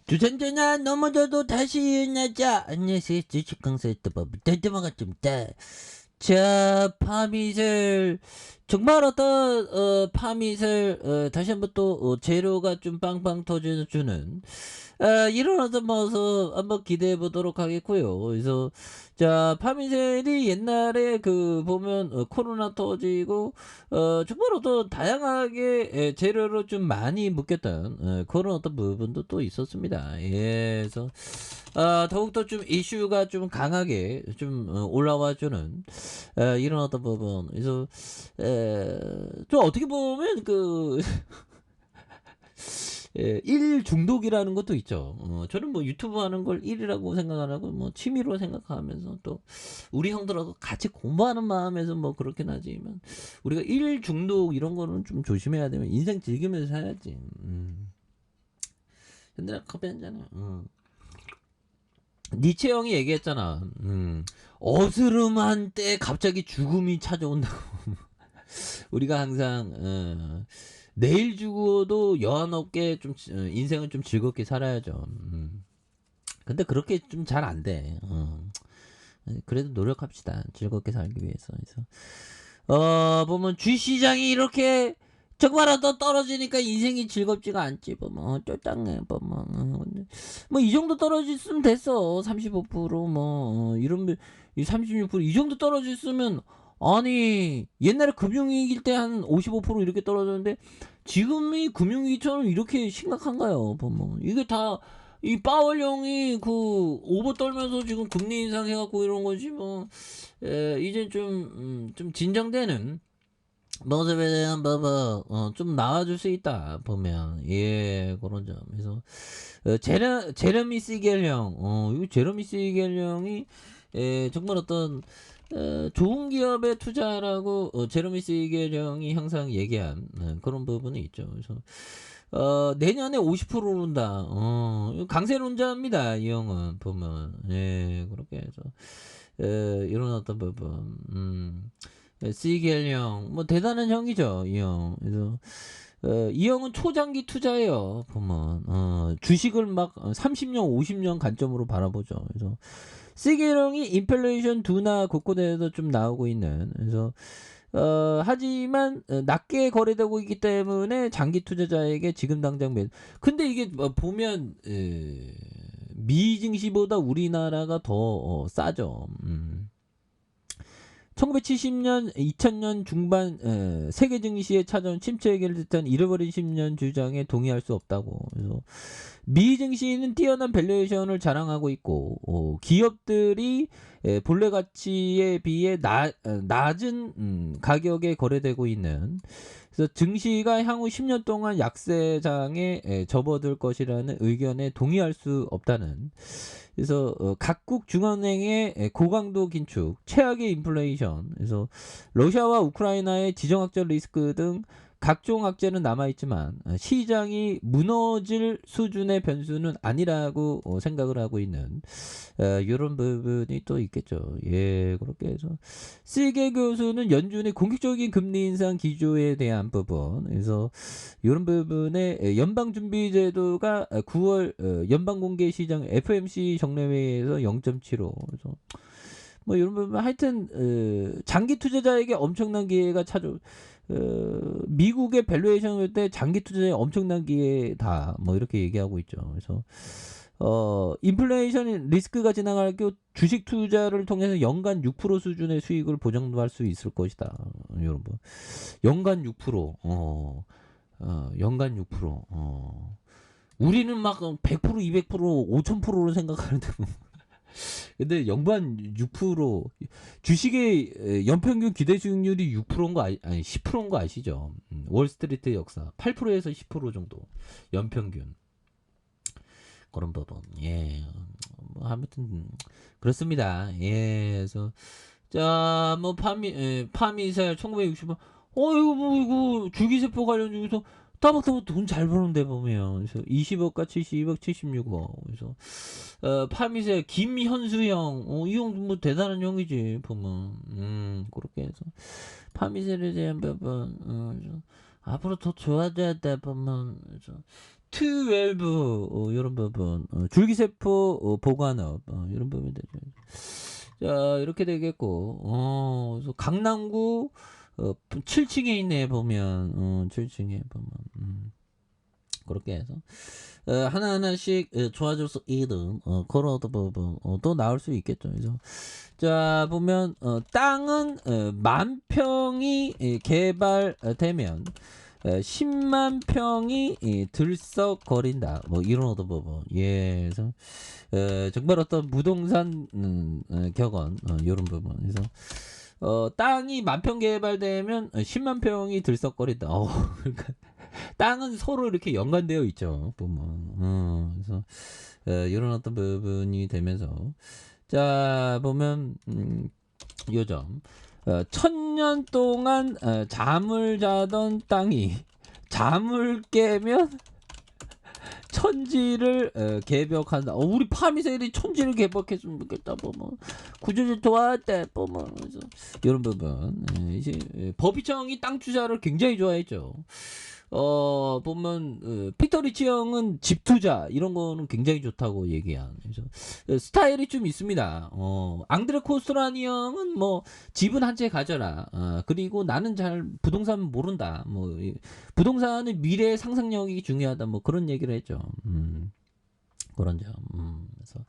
주전자나 넘어져도 다시 일어나자. 안녕하세요. 주식 강사의 법 대대마가좀다. 자, 파밋을 정말 어떤 파밋을 다시 한번 또 재료가 좀 빵빵 터져주는 이런 어떤 모습 한번 기대해 보도록 하겠고요. 그래서 자, 파미셀이 옛날에 그 보면 코로나 터지고 정말 어떤 다양하게 재료로 좀 많이 묶였던 그런 어떤 부분도 또 있었습니다. 예, 그래서 더욱더 좀 이슈가 좀 강하게 좀 올라와주는 이런 어떤 부분. 그래서 좀 어떻게 보면 그 예, 일 중독이라는 것도 있죠. 저는 뭐 유튜브 하는 걸 일이라고 생각 안 하고 뭐 취미로 생각하면서 또 우리 형들하고 같이 공부하는 마음에서 뭐 그렇긴 하지만 우리가 일 중독 이런 거는 좀 조심해야 되면 인생 즐기면서 살아야지. 근데 커피 한 잔해. 니체 형이 얘기했잖아. 어스름한 때 갑자기 죽음이 찾아온다고. 우리가 항상 내일 죽어도 여한 없게 좀 인생을 좀 즐겁게 살아야죠. 근데 그렇게 좀 잘 안 돼. 그래도 노력합시다. 즐겁게 살기 위해서. 그래서 보면 주시장이 이렇게 정말라도 떨어지니까 인생이 즐겁지가 않지. 보면 쫄짱해. 보면 뭐 이 정도 떨어졌으면 됐어. 35%뭐 이런 36%이 정도 떨어졌으면 아니 옛날에 금융위기일 때 한 55% 이렇게 떨어졌는데 지금이 금융위기처럼 이렇게 심각한가요? 보면 이게 다 이 파월령이 그 오버 떨면서 지금 금리 인상해갖고 이런 거지 뭐 이제 좀 진정되는 모습에 대한 좀 나와줄 수 있다 보면 예 그런 점. 그래서 제레미 시겔 형, 이 제레미 시겔 형이 정말 어떤 좋은 기업에 투자라고 제레미 시겔 형이 항상 얘기한 그런 부분이 있죠. 그래서 내년에 50% 오른다. 강세론자입니다. 이 형은 보면 예 그렇게 해서 이런 어떤 부분. 시겔 형, 뭐 대단한 형이죠, 이 형. 그래서 이 형은 초장기 투자예요. 보면 주식을 막 30년, 50년 관점으로 바라보죠. 그래서 시겔 형이 인플레이션 둔화 곳곳에서 좀 나오고 있는. 그래서 하지만 낮게 거래되고 있기 때문에 장기 투자자에게 지금 당장 근데 이게 보면 미 증시보다 우리나라가 더 싸죠. 1970년, 2000년 중반 세계 증시에 찾아온 침체 위기를 뜻한 잃어버린 10년 주장에 동의할 수 없다고. 그래서 미 증시는 뛰어난 밸류에이션을 자랑하고 있고 기업들이 본래 가치에 비해 낮은 가격에 거래되고 있는. 그래서 증시가 향후 10년 동안 약세장에 접어들 것이라는 의견에 동의할 수 없다는. 그래서 각국 중앙은행의 고강도 긴축, 최악의 인플레이션, 그래서 러시아와 우크라이나의 지정학적 리스크 등 각종 악재는 남아있지만 시장이 무너질 수준의 변수는 아니라고 생각을 하고 있는 이런 부분이 또 있겠죠. 예, 그렇게 해서 시게 교수는 연준의 공격적인 금리 인상 기조에 대한 부분, 그래서 이런 부분에 연방준비제도가 9월 연방공개시장 FMC 정례회의에서 0.75. 그래서 뭐 이런 부분 하여튼 장기 투자자에게 엄청난 기회가 찾아. 미국의 밸류에이션일 때 장기 투자에 엄청난 기회다. 뭐 이렇게 얘기하고 있죠. 그래서 인플레이션 리스크가 지나갈 경우 주식 투자를 통해서 연간 6% 수준의 수익을 보장할 수 있을 것이다. 여러분, 연간 6%. 연간 6%. 우리는 막 100%, 200%, 5000%로 생각하는데 뭐. 근데 연간 6% 주식의 연평균 기대 수익률이 6%인 거 아니 10%인 거 아시죠? 월스트리트 역사 8%에서 10% 정도 연평균 그런 부분. 예. 뭐 아무튼 그렇습니다. 예. 그래서 자, 뭐 파미셀 1960원. 이거 뭐 이거 줄기세포 관련 중에서 따박따박 돈 잘 버는데 보면. 그래서 20억과 72억, 76억. 그래서 파미셀 김현수형. 이 형 뭐 대단한 형이지 보면. 그렇게 해서 파미셀에 대한 부분 앞으로 더 좋아져야 돼 보면. 그래서 T12 요런 부분 줄기세포 보관업 요런 부분이 되죠. 자 이렇게 되겠고 그래서 강남구 7층에 있네 보면 7층에 보면 그렇게 해서 하나하나씩 좋아질 수 있는 그런 부분 또 나올 수 있겠죠. 그래서 자 보면 땅은 10,000평이 개발되면 10만 평이 들썩거린다. 뭐 이런 어떤 부분. 예, 그래서 정말 어떤 부동산 격언 이런 부분. 그래서 땅이 10,000평 개발되면 10만 평이 들썩거린다. 그러니까 땅은 서로 이렇게 연관되어 있죠. 보면. 그래서 이런 어떤 부분이 되면서 자 보면 요점 1000년 동안 잠을 자던 땅이 잠을 깨면 천지를 개벽한다. 우리 파미셀이 천지를 개벽했으면 좋겠다. 보면 구조질 좋아할 보면 그래서 이런 부분 이제 법이청이 땅 투자를 굉장히 좋아했죠. 보면 피터 리치 형은 집 투자 이런 거는 굉장히 좋다고 얘기한. 그래서 스타일이 좀 있습니다. 앙드레 코스트라니 형은 뭐 집은 한 채 가져라. 그리고 나는 잘 부동산 모른다. 뭐 부동산은 미래의 상상력이 중요하다. 뭐 그런 얘기를 했죠. 그런 점. 그래서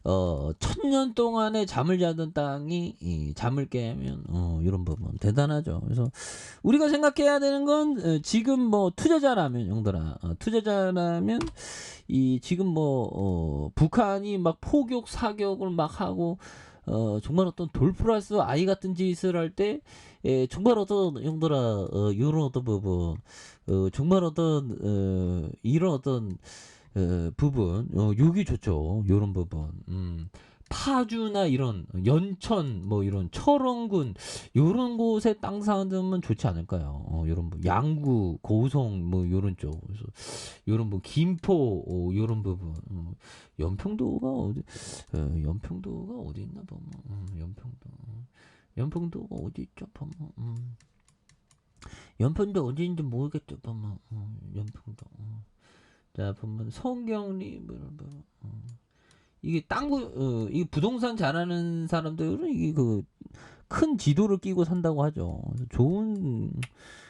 1000년 동안에 잠을 자던 땅이 잠을 깨면 이런 부분 대단하죠. 그래서 우리가 생각해야 되는 건 지금 뭐 투자자라면 형들아 투자자라면 이 지금 뭐 북한이 막 포격 사격을 막 하고 정말 어떤 돌플러스 아이 같은 짓을 할 때 정말 어떤 형들아 이런 어떤 부분 정말 어떤 이런 어떤 부분 욕이 좋죠. 요런 부분. 파주나 이런 연천 뭐 이런 철원군 요런 곳에 땅 사면 좋지 않을까요? 요런 양구, 고성 뭐 요런 쪽. 그래서 요런 김포 요런 부분. 연평도가 어디 연평도가 어디 있나 보면 연평도가 어디 있죠? 보면 연평도 어디 있는지 모르겠죠. 보면 연평도. 자 보면 성경리 뭐 이런 거 이게 이게 부동산 잘하는 사람들은 이게 그 큰 지도를 끼고 산다고 하죠. 좋은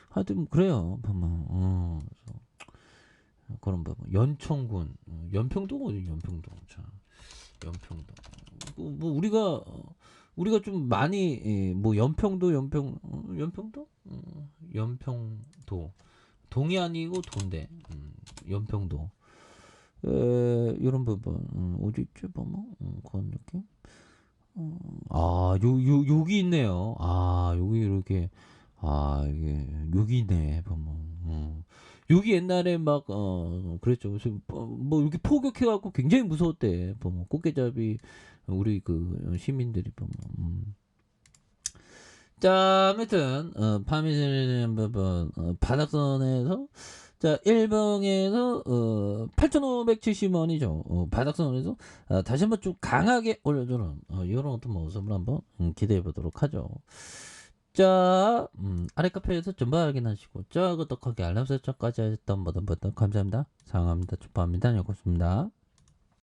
하여튼 그래요. 보면 그래서 그런 부분 연천군 연평도가 어디 연평도 자 연평도 뭐 우리가 좀 많이 뭐 연평도 연평도 연평도 동이 아니고 도인데 연평도 이런 부분 어디 있지 보면 그런 느낌 여기 있네요. 여기 이렇게 이게 여기 있네 보면 여기 옛날에 막 그랬죠. 그래서 뭐 이렇게 포격해갖고 굉장히 무서웠대 보면 꽃게잡이 우리 그 시민들이 보면 자, 아무튼 파미셀 부분 바닥선에서 자 1번에서 8,570원이죠. 바닥선에서 다시 한번 좀 강하게 올려주는 이런 어떤 모습을 한번 기대해 보도록 하죠. 자 아래 카페에서 전부 확인하시고 자 구독하기 알람 설정까지 하셨던 모든 분들 감사합니다. 사랑합니다. 축복합니다. 고맙습니다.